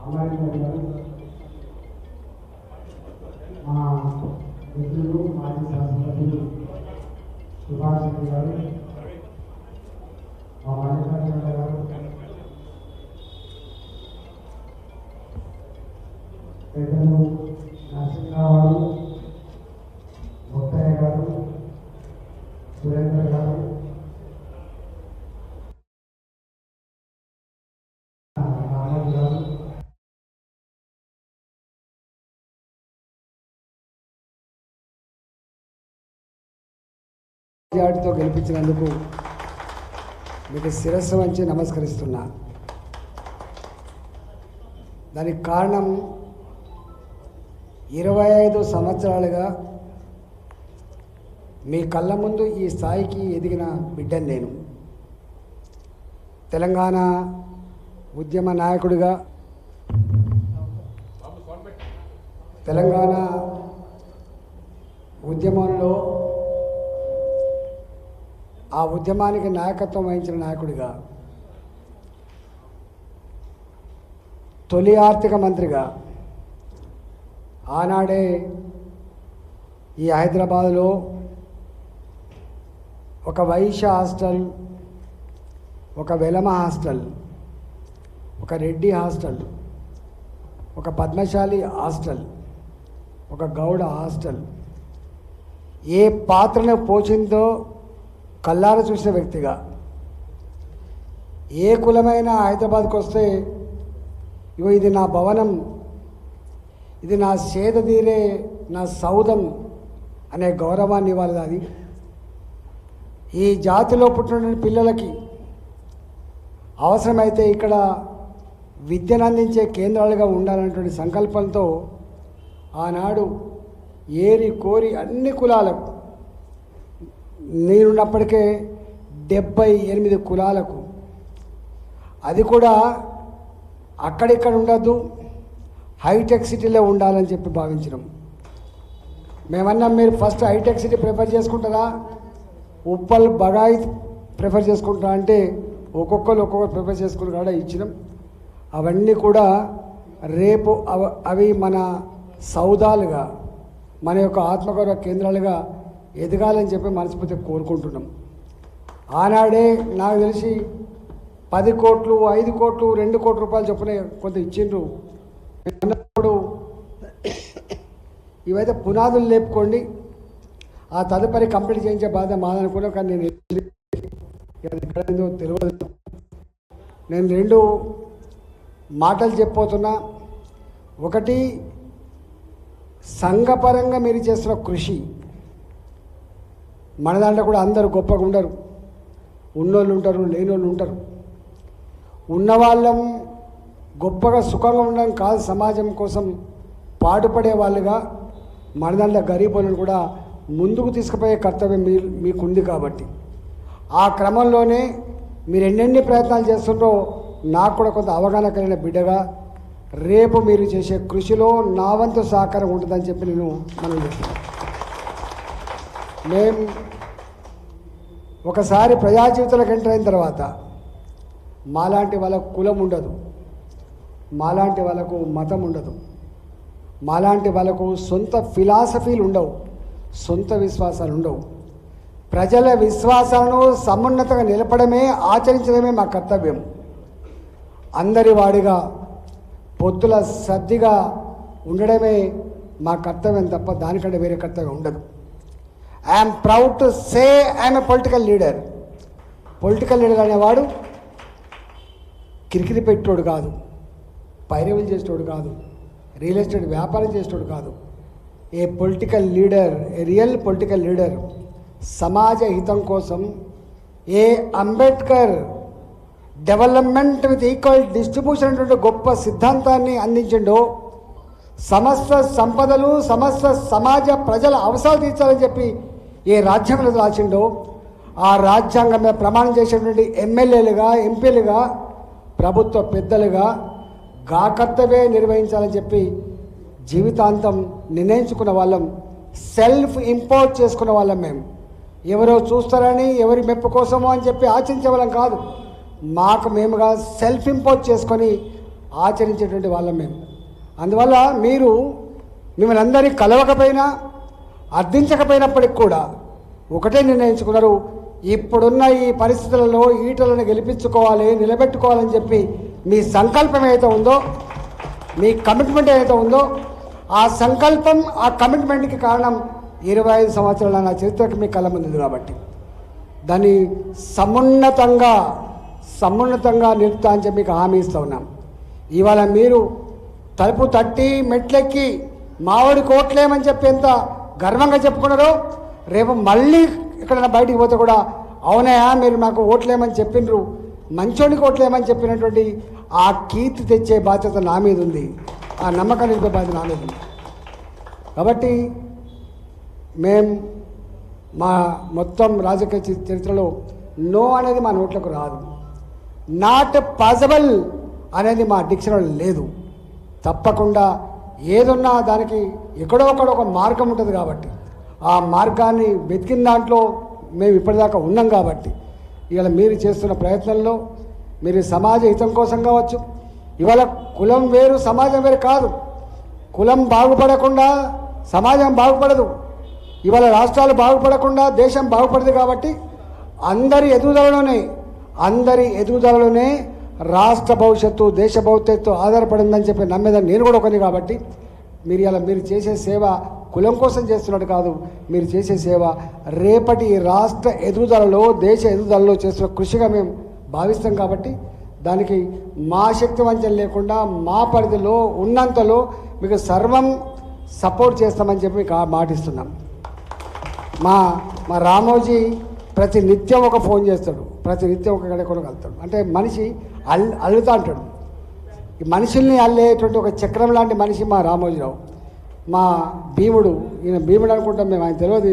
అమరేందర్ గారు, మా మిత్రులు మాజీ శాసనసభ్యులు సుభాష్ రెడ్డి గారు, మా మల్లికార్జున గారు, పెద్దలు నరసింహరావు గారు, ముత్తయ్య గారు, సురేందర్ గారు, రామరాజు గారు, మెజార్టీతో గెలిపించినందుకు మీకు శిరస్సు వంచి నమస్కరిస్తున్నా. దానికి కారణం 25 సంవత్సరాలుగా మీ కళ్ళ ముందు ఈ స్థాయికి ఎదిగిన బిడ్డను నేను. తెలంగాణ ఉద్యమ నాయకుడిగా, తెలంగాణ ఉద్యమంలో ఆ ఉద్యమానికి నాయకత్వం వహించిన నాయకుడిగా, తొలి ఆర్థిక మంత్రిగా, ఆనాడే ఈ హైదరాబాదులో ఒక వైశ్య హాస్టల్, ఒక వెలమ హాస్టల్, ఒక రెడ్డి హాస్టల్, ఒక పద్మశాలి హాస్టల్, ఒక గౌడ హాస్టల్ ఏ పాత్రను పోషిందో కళ్ళారా చూసిన వ్యక్తిగా, ఏ కులమైన హైదరాబాద్కి వస్తే ఇగో ఇది నా భవనం, ఇది నా సేద తీరే నా సౌధం అనే గౌరవాన్ని ఇవ్వాలి. అది ఈ జాతిలో పుట్టిన పిల్లలకి అవసరమైతే ఇక్కడ విద్యను అందించే కేంద్రాలుగా ఉండాలన్నటువంటి సంకల్పంతో ఆనాడు ఏరి కోరి అన్ని కులాలకు, నేనున్నప్పటికే 78 కులాలకు, అది కూడా అక్కడిక్కడ ఉండద్దు, హైటెక్ సిటీలో ఉండాలని చెప్పి భావించినాం. మేమన్నా మీరు ఫస్ట్ హైటెక్ సిటీ ప్రిఫర్ చేసుకుంటారా, ఉప్పల్ బగాయి ప్రిఫర్ చేసుకుంటారా అంటే ఒక్కొక్కరు ప్రిఫర్ చేసుకుని కూడా ఇచ్చినాం. అవన్నీ కూడా రేపు అవి మన సౌదాలుగా, మన యొక్క ఆత్మగౌరవ కేంద్రాలుగా ఎదగాలని చెప్పి మనస్ఫూర్తిగా కోరుకుంటున్నాం. ఆనాడే నాకు తెలిసి 10 కోట్లు, 5 కోట్లు, 2 కోట్ల రూపాయలు చొప్పున కొంత ఇచ్చిండ్రు. అన్నప్పుడు ఇవైతే పునాదులు లేపుకోండి, ఆ తదుపరి కంప్లీట్ చేయించే బాధ మాదనుకున్నా. కానీ నేను ఎక్కడైందో తెలియదు. నేను 2 మాటలు చెప్పబోతున్నా. ఒకటి, సంఘపరంగా మీరు చేస్తున్న కృషి. మన దాంట్లో కూడా అందరూ గొప్పగా ఉండరు, ఉన్నోళ్ళు ఉంటారు, లేనోళ్ళు ఉంటారు. ఉన్నవాళ్ళం గొప్పగా సుఖంగా ఉండడం కాదు, సమాజం కోసం పాటుపడే వాళ్ళుగా మన దాంట్లో గరీబులను కూడా ముందుకు తీసుకుపోయే కర్తవ్యం మీకుంది. కాబట్టి ఆ క్రమంలోనే మీరు ఎన్నెన్ని ప్రయత్నాలు చేస్తుండ్రో నాకు కూడా కొంత అవగాహన కలిగిన బిడ్డగా రేపు మీరు చేసే కృషిలో నా వంతు సహకారం ఉంటుందని చెప్పి నేను మనం చేస్తున్నాను. మేము ఒకసారి ప్రజా జీవితంలోకి ఎంటర్ అయిన తర్వాత మాలాంటి వాళ్ళకు కులం ఉండదు, మాలాంటి వాళ్ళకు మతం ఉండదు, మాలాంటి వాళ్ళకు సొంత ఫిలాసఫీలు ఉండవు, సొంత విశ్వాసాలు ఉండవు. ప్రజల విశ్వాసాలను సమున్నతంగా నిలపడమే, ఆచరించడమే మా కర్తవ్యం. అందరి వాడిగా పొత్తుల సర్దిగా ఉండడమే మా కర్తవ్యం తప్ప దానికంటే వేరే కర్తవ్యం ఉండదు. I'm proud to say I'm a political leader. Political leader అనేవాడు కిరికిరి పెట్టోడు కాదు, పైరవీలు చేసేటోడు కాదు, రియల్ ఎస్టేట్ వ్యాపారం చేసేటోడు కాదు. A political leader, a real political leader సమాజ హితం కోసం, a Ambedkar development with equal distribution అనేటువంటి గొప్ప సిద్ధాంతాన్ని అందించిండో, సమస్త సంపదలు సమస్త సమాజ ప్రజల అవసరాలు తీర్చాలని చెప్పి ఏ రాజ్యాంగంలో రాసిండో, ఆ రాజ్యాంగం మీద ప్రమాణం చేసేటువంటి ఎమ్మెల్యేలుగా, ఎంపీలుగా, ప్రభుత్వ పెద్దలుగా గా కర్తవ్యమే నిర్వహించాలని చెప్పి జీవితాంతం నిర్ణయించుకున్న వాళ్ళం, సెల్ఫ్ ఇంపోజ్ చేసుకున్న వాళ్ళం. మేము ఎవరో చూస్తారని, ఎవరి మెప్పు కోసమో అని చెప్పి ఆచరించే వాళ్ళం కాదు. మాకు మేముగా సెల్ఫ్ ఇంపోజ్ చేసుకొని ఆచరించేటువంటి వాళ్ళం మేము. అందువల్ల మీరు మిమ్మల్ని అందరినీ కలవకపోయినా అర్థించకపోయినప్పటికి కూడా ఒకటే నిర్ణయించుకున్నారు, ఇప్పుడున్న ఈ పరిస్థితులలో ఈటలను గెలిపించుకోవాలి, నిలబెట్టుకోవాలని చెప్పి మీ సంకల్పం ఏదైతే ఉందో, మీ కమిట్మెంట్ ఏదైతే ఉందో, ఆ సంకల్పం ఆ కమిట్మెంట్కి కారణం 25 సంవత్సరాల నా చరిత్రకు మీ కళ్ళ ముందు ఉంది. కాబట్టి దాన్ని సమున్నతంగా నిలుపుతా అని చెప్పి మీకు హామీ ఇస్తూ ఉన్నాం. ఇవాళ మీరు తలుపు తట్టి మెట్లెక్కి మామిడి కోట్లేమని చెప్పి ఎంత గర్వంగా చెప్పుకున్నారో, రేపు మళ్ళీ ఎక్కడైనా బయటికి పోతే కూడా అవునయా మీరు మాకు ఓట్లేమని చెప్పిండ్రు, మంచోడికి ఓట్లేమని చెప్పినటువంటి ఆ కీర్తి తెచ్చే బాధ్యత నా మీద ఉంది, ఆ నమ్మకాన్ని నింపే బాధ్యత నా మీద ఉంది. కాబట్టి మేము మా మొత్తం రాజకీయ చరిత్రలో నో అనేది మా నోట్లకు రాదు, నాట్ పాసిబుల్ అనేది మా డిక్షనరీలో లేదు. తప్పకుండా ఏదున్నా దానికి ఎక్కడో ఒక మార్గం ఉంటుంది. కాబట్టి ఆ మార్గాన్ని వెతికిన దాంట్లో మేము ఇప్పటిదాకా ఉన్నాం. కాబట్టి ఇవాళ మీరు చేస్తున్న ప్రయత్నంలో మీరు సమాజ హితం కోసం కావచ్చు, ఇవాళ కులం వేరు సమాజం వేరు కాదు, కులం బాగుపడకుండా సమాజం బాగుపడదు, ఇవాళ రాష్ట్రాలు బాగుపడకుండా దేశం బాగుపడదు. కాబట్టి అందరి ఎదుగుదలలోనే రాష్ట్ర భవిష్యత్తు దేశ భవిష్యత్తు ఆధారపడిందని చెప్పి నమ్మేదని నేను కూడా ఒకని. కాబట్టి మీరు చేసే సేవ కులం కోసం చేస్తున్నట్టు కాదు, మీరు చేసే సేవ రేపటి రాష్ట్ర ఎదుగుదలలో దేశ ఎదుగుదలలో చేస్తున్న కృషిగా మేము భావిస్తాం. కాబట్టి దానికి మా శక్తి వంచన లేకుండా మా పరిధిలో ఉన్నంతలో మీకు సర్వం సపోర్ట్ చేస్తామని చెప్పి మీకు మాటిస్తున్నాం. మా రామోజీ ప్రతి నిత్యం ఒక ఫోన్ చేస్తాడు, ప్రతి నిత్యం ఒక గడ కూడా కలుతాడు. అంటే మనిషి అల్లుతా అంటాడు. ఈ మనుషుల్ని అల్లేటువంటి ఒక చక్రం లాంటి మనిషి మా రామోజీరావు. మా భీముడు, ఈయన భీముడు అనుకుంటాం మేము, ఆయన తెలియదు.